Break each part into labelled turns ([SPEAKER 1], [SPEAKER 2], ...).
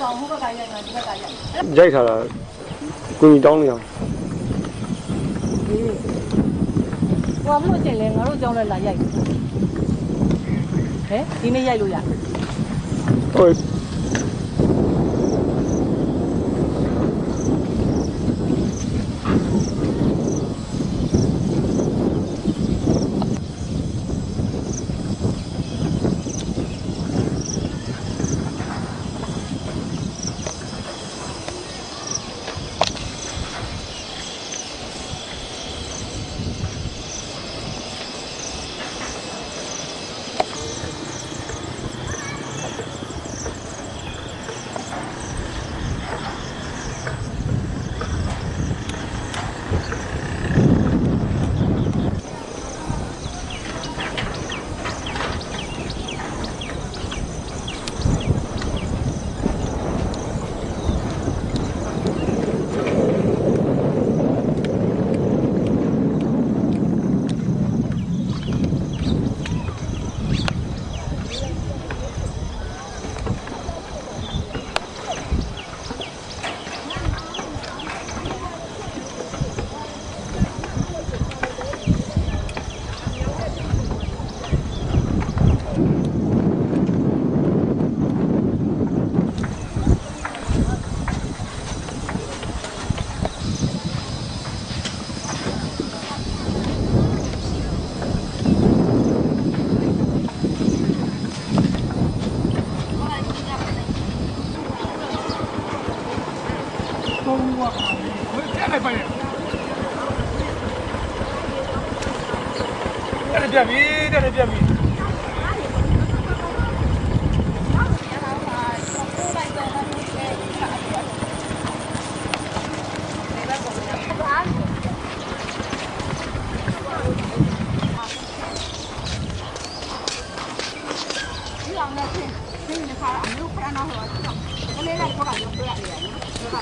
[SPEAKER 1] ဆောင်ဟုတ်ကရိုက်မှာဒီဘက်ကရိုက်
[SPEAKER 2] ရိုက်ထားတာကိုကြီးတောင်းနေအောင်
[SPEAKER 1] ဟိုမလို့ချင်းလဲငါတို့ကြောင်းလဲလာရိုက်ဟဲ့ဒီနေ့ရိုက်လို့ရ
[SPEAKER 2] ဟုတ်
[SPEAKER 3] ပြန်ပြီတဲ့ပြန်ပြီ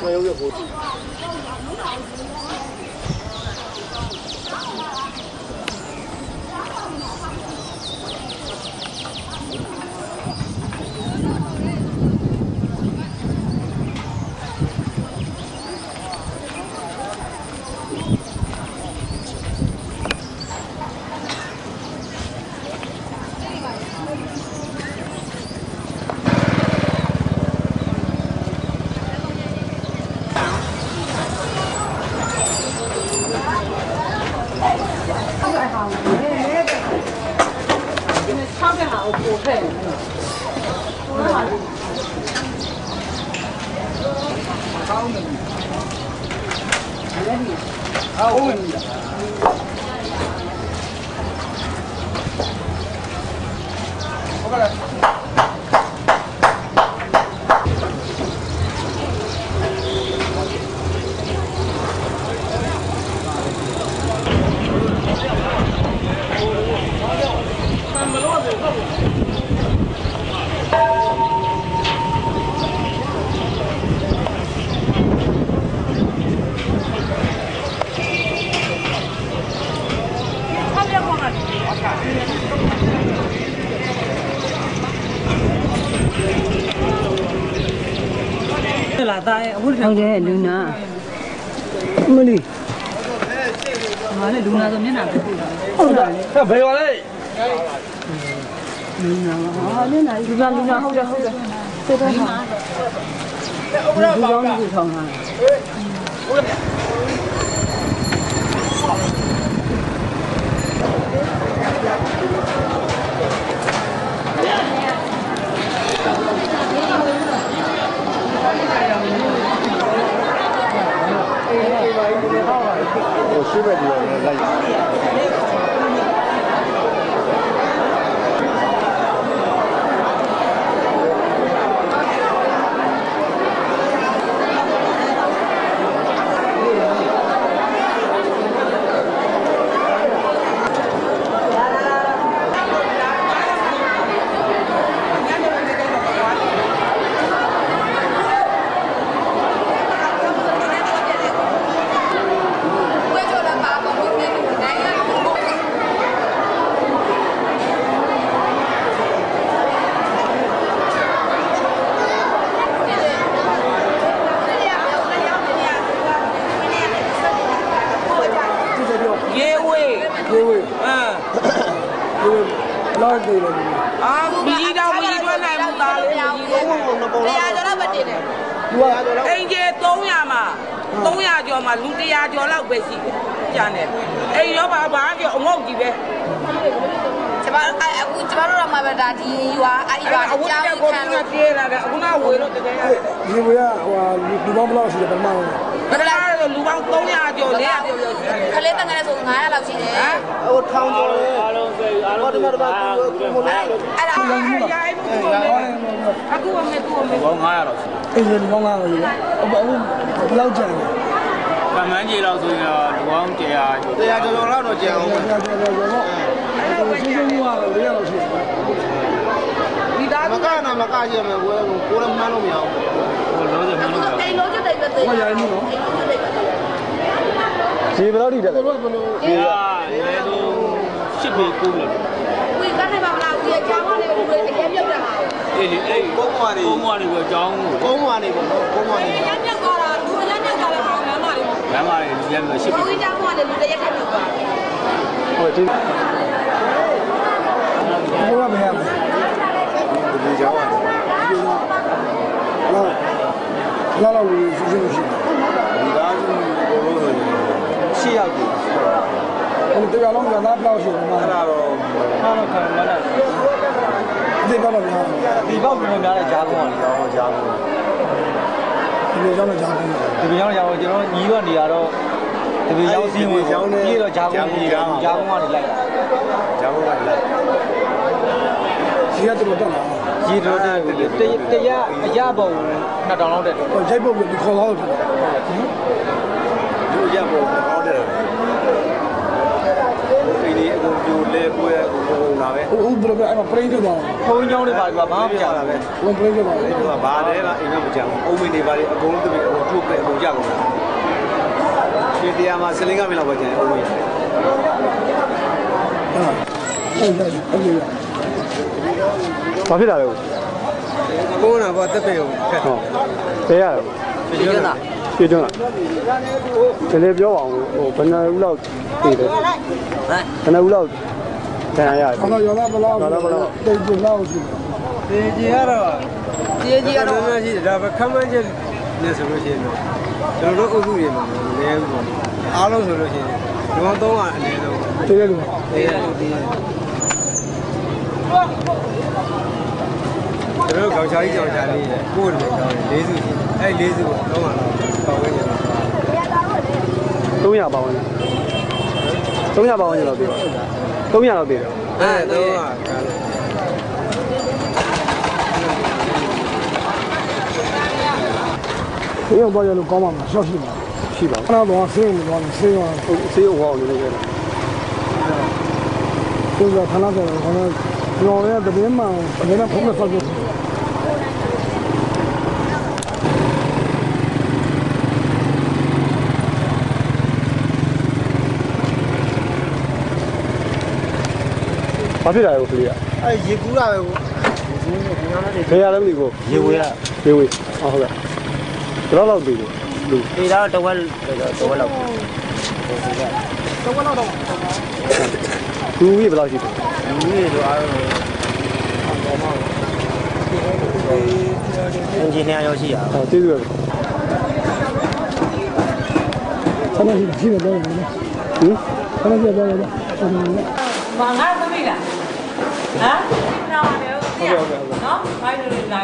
[SPEAKER 3] 没有越过去。
[SPEAKER 1] ဟုတ်တယ်လူနာ
[SPEAKER 2] မလီ
[SPEAKER 1] ငါလည်းလူနာဆိုမျက်နှာပြည့်
[SPEAKER 2] ဟုတ်တယ်ဘယ်ပါလဲ
[SPEAKER 1] လူနာဟာမျက်နှာလူနာဟုတ်တယ်စေတော့မှာလူကောင်းလူထောင်းတာ
[SPEAKER 2] 我随便就来。တော့တွေ့တယ်
[SPEAKER 3] အာမီးတော့မီးတွက်နိုင်ဘူးသားလေးမီးတွက်နိုင်ဘူးတရားကျော်တော့ပဲတင်တယ်
[SPEAKER 2] သူက
[SPEAKER 3] အင်ဂျီ300မှာ300ကျော်မှာလူ100ကျော်လောက်ပဲရှိတယ်ကျန်တယ်အိမ်ရောဘာပြောအငုတ်ကြီးပဲကျမအခုကျမတို့တော့မှပဲဒါဒီရွာအဲ့ရွာအကြောင်းကိုခံလို့ပြေးလာတယ်အခုနဝေလို့တကယ်ရတယ်
[SPEAKER 2] ဒီဝေကဟိုလူပေါင်းဘယ်လောက်ရှိတယ်ပထမဆုံး
[SPEAKER 3] ဘယ်လားလူပေါင်း300ကျော်400ကျော်ရှိတယ်ခလေးတန်ငယ်ဆို900လောက်ရှိတယ်ဟမ်
[SPEAKER 2] ဟိုထောင်ကျော်လေးအားလုံးစိတ်အားလုံးဒီမှာတော့ကိုလာလို့
[SPEAKER 3] အဲ့ဒါရိုင်းမှုအခုအမေသူ့အမေ
[SPEAKER 2] ပေါင်း900လောက်ရှိအေးလူပေါင်း900လောက်ရှိတယ်အခုဘယ်လောက်ကျန်လဲ
[SPEAKER 4] ကမန်းကြီးလောက်ဆိုရင်လူပေါင်း100ကျော်လောက်တော့ကျန်အောင်ပဲ
[SPEAKER 2] အဲ့ဒါဆိုတော့ရှင်းရှင်းက400လောက်ရှိတယ်
[SPEAKER 3] ဒီသား
[SPEAKER 4] မကနာမကရမယ်ကိုယ်လည်းမှန်းလို့မရဘူးဟိုလုံးစမှန်းလို့မရဘူး
[SPEAKER 3] အိမ်လုံးကျတဲ့ပဲသေး
[SPEAKER 2] ဟောရိုင်းမှုနော်
[SPEAKER 1] ဒီဘယ်လောက်ထိတက်လဲ
[SPEAKER 4] ဒီကလည်းဆို8ပေ9လို့
[SPEAKER 3] ဝီကနေပါမလားဒီအကြောင်းကနေလူတွေတကယ်ပြုတ်တာဟာ
[SPEAKER 4] အေးလေအဲ့ကုန်းမတွေကအကြောင်းကုန်းမတွေပေါ့နော်ကုန်းမတွေ
[SPEAKER 3] ရမ်းပြောက်သွားတာလူရမ်းပြောက်သွားတယ်ဟာလမ်းမတွေ
[SPEAKER 4] လမ်းမတွေလူရမ်းပြီး8ပေ
[SPEAKER 3] ဘုန်းကြီးကျောင်းကလည်းလူတရက်ထက်ပြောက်သွားတယ်
[SPEAKER 2] ဟိုဒီဘယ်မှာမရဘူးဒီကြောင်ဒီလောက်လူရှင်းရှင်းရှိဒီသားစုကိုလို့ဆိုရင်6ယောက်တည်းအဲ့ဒီတရားလုံးကသားဘယ်လောက်ရှိလဲမှာအဲ့ဒါတော့အားလုံးခံမနာဒီဘောက်များဒီဘောက်ပြန်များတဲ့ဂျားကုန်းကလေဂျားကုန်းဒီလိုကြောင့်ဂျားကုန်းဒီလိုကြောင့်ကျွန်တော်ညီးကနေရတော့ဒီလိုရောက်စင်းဝင်ကြီးတော့ဂျားကုန်းကနေလိုက်တာဂျားကုန်းကနေလိုက်ကြီးရတော့တက်လာကြီးတော့တရားအရပုံ2000လောက်တက်တယ်ရိုက်ပုံပြီးခေါ်တော့တယ်လူရပုံခေါ်တယ်ဒီနေ့အခုပြိုလဲကိုယ်ကိုလာပဲဟုတ်ဘယ်လိုအဲ့ပရိသတ်တော့ဘုံကြောင်းတွေပါဘာမှမကြောက်တာပဲဘုံပရိသတ်ပါလေဒီကဘာလဲလားအိမ်ကမကြောက်ဘူးအုံးမင်းတွေပါလေအကုန်လုံးတပည့်အကုန်ထုတ်ပဲအကုန်ကြောက်ကုန်တယ်ဒီတရားမှာစလင်းကမင်းလောက်ပဲကျန်အုံးမင်းဘာဖြစ်တာလဲကိုနာဘာတက်ပေကိုဖက်ဟုတ်ဘယ်ရလဲပြေကျွန်းလားပြေကျွန်းလားဒီလေပြောပါအောင်ဟိုဘယ်နှဦးလောက်တည်တယ်ဟမ်ဘယ်နှဦးလောက်တန်ရရတယ်ဘယ်လောက်တိတ်တိတ်လောက်ရှိတယ်ကြေကြီးကတော့ရှိတယ်ဒါပဲခမ်းမန်းချက်နဲ့ဆိုလို့ရှိရင်တော့ကျွန်တော်တို့အုပ်စုတွေမှာမလဲဘူးပေါ့အားလုံးဆိုလို့ရှိရင်ဒီကောင်300အနည်းဆုံးတကယ်လို့တကယ်လို့ဒီကျွန်တော်ကောင်ချာကြီးကြောင်ချာလေးကိုယ်လည်းကောင်းတယ်၄စုရှိအဲ့၄စုကတော့တော့ပတ်ဝန်းကျင်300ပါဝင်300ပါဝင်ကျလောက်တည်300လောက်တည်တယ်300ဆေးရုံပေါ်ရလို့ကောင်းပါမှာရှော့ရှိပါရှိပါခဏတော့ဆေးရုံသွားတယ်ဆေးရုံဟောနေတယ်ဆိုတော့ခဏတော့ကျွန်တော်လည်းတပင်းမှာတပင်းဖုန်းနဲ့ဆောက်ကြည့်ဘာဖြစ်လာလဲကိုကလေးကအဲ့ရေကူးတာပဲကိုဘယ်ရလဲမသိဘူးရေဝေးဟုတ်ကဲ့ဘယ်လောက်ပြီလူဒီတော့တဝက်လောက်လူကြီးဘယ်လောက်ရှိလဲလူကြီးဆိုအားလုံးအင်ဂျင်နီယာရောက်ရှိရအောင်ကျေးဇူးပါဆန္ဒရှိတယ်တော့ဟင်ဆန္ဒရှိတယ်တော့
[SPEAKER 3] ဘာငါသမီးလားဟမ်နားပါလေဟုတ်ကဲ့နော်ဘာလို့လဲလာ